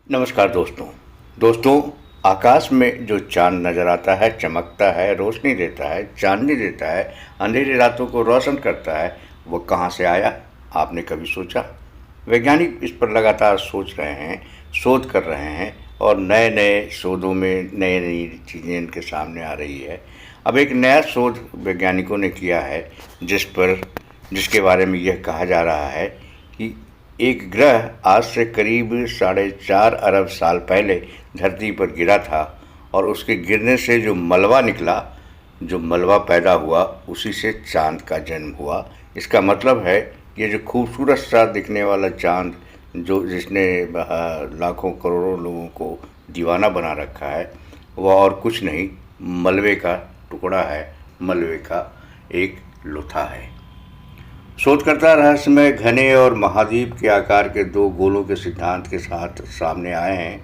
नमस्कार दोस्तों आकाश में जो चांद नज़र आता है, चमकता है, रोशनी देता है, चांदनी देता है, अंधेरी रातों को रोशन करता है, वो कहाँ से आया? आपने कभी सोचा? वैज्ञानिक इस पर लगातार सोच रहे हैं, शोध कर रहे हैं और नए नए शोधों में नई नई चीज़ें इनके सामने आ रही है। अब एक नया शोध वैज्ञानिकों ने किया है जिसके बारे में यह कहा जा रहा है कि एक ग्रह आज से करीब 4.5 अरब साल पहले धरती पर गिरा था और उसके गिरने से जो मलबा निकला, जो मलबा पैदा हुआ, उसी से चांद का जन्म हुआ। इसका मतलब है ये जो खूबसूरत सा दिखने वाला चांद जिसने लाखों करोड़ों लोगों को दीवाना बना रखा है, वह और कुछ नहीं, मलबे का टुकड़ा है, मलबे का एक लोथा है। शोधकर्ता रहस्यमय घने और महाद्वीप के आकार के दो गोलों के सिद्धांत के साथ सामने आए हैं।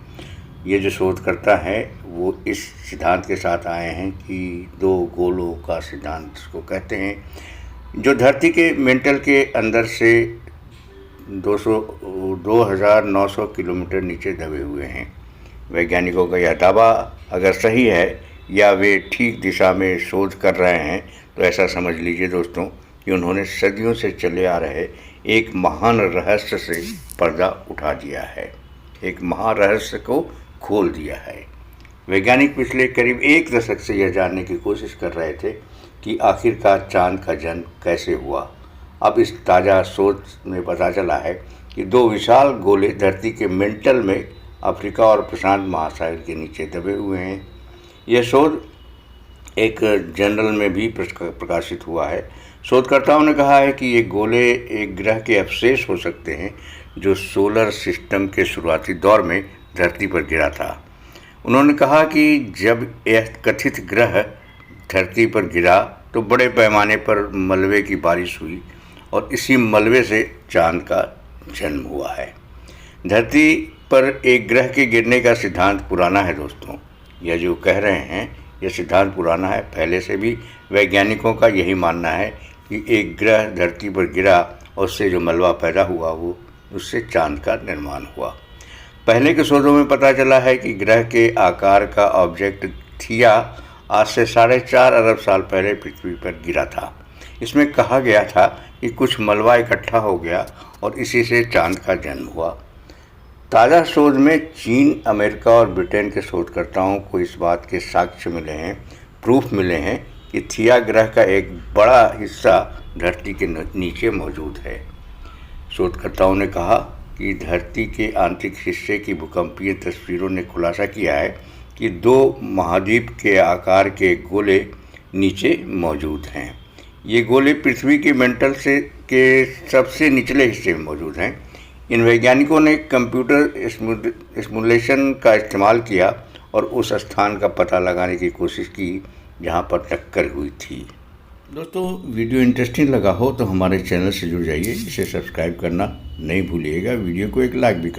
ये जो शोधकर्ता हैं वो इस सिद्धांत के साथ आए हैं कि दो गोलों का सिद्धांत को कहते हैं, जो धरती के मेंटल के अंदर से 2900 किलोमीटर नीचे दबे हुए हैं। वैज्ञानिकों का यह दावा अगर सही है या वे ठीक दिशा में शोध कर रहे हैं तो ऐसा समझ लीजिए दोस्तों कि उन्होंने सदियों से चले आ रहे एक महान रहस्य से पर्दा उठा दिया है, एक महारहस्य को खोल दिया है। वैज्ञानिक पिछले करीब 1 दशक से यह जानने की कोशिश कर रहे थे कि आखिरकार चांद का जन्म कैसे हुआ। अब इस ताज़ा शोध में पता चला है कि दो विशाल गोले धरती के मेंटल में अफ्रीका और प्रशांत महासागर के नीचे दबे हुए हैं। यह शोध एक जर्नल में भी प्रकाशित हुआ है। शोधकर्ताओं ने कहा है कि ये गोले एक ग्रह के अवशेष हो सकते हैं जो सोलर सिस्टम के शुरुआती दौर में धरती पर गिरा था। उन्होंने कहा कि जब यह कथित ग्रह धरती पर गिरा तो बड़े पैमाने पर मलबे की बारिश हुई और इसी मलबे से चांद का जन्म हुआ है। धरती पर एक ग्रह के गिरने का सिद्धांत पुराना है दोस्तों। यह जो कह रहे हैं यह सिद्धांत पुराना है। पहले से भी वैज्ञानिकों का यही मानना है कि एक ग्रह धरती पर गिरा और उससे जो मलबा पैदा हुआ वो उससे चांद का निर्माण हुआ। पहले के शोधों में पता चला है कि ग्रह के आकार का ऑब्जेक्ट थिया आज से 4.5 अरब साल पहले पृथ्वी पर गिरा था। इसमें कहा गया था कि कुछ मलबा इकट्ठा हो गया और इसी से चांद का जन्म हुआ। ताज़ा शोध में चीन, अमेरिका और ब्रिटेन के शोधकर्ताओं को इस बात के साक्ष्य मिले हैं, प्रूफ मिले हैं कि थिया ग्रह का एक बड़ा हिस्सा धरती के नीचे मौजूद है। शोधकर्ताओं ने कहा कि धरती के आंतरिक हिस्से की भूकंपीय तस्वीरों ने खुलासा किया है कि 2 महाद्वीप के आकार के गोले नीचे मौजूद हैं। ये गोले पृथ्वी के मेंटल के सबसे निचले हिस्से में मौजूद हैं। इन वैज्ञानिकों ने कंप्यूटर सिमुलेशन का इस्तेमाल किया और उस स्थान का पता लगाने की कोशिश की जहां पर टक्कर हुई थी। दोस्तों, वीडियो इंटरेस्टिंग लगा हो तो हमारे चैनल से जुड़ जाइए, इसे सब्सक्राइब करना नहीं भूलिएगा। वीडियो को एक लाइक भी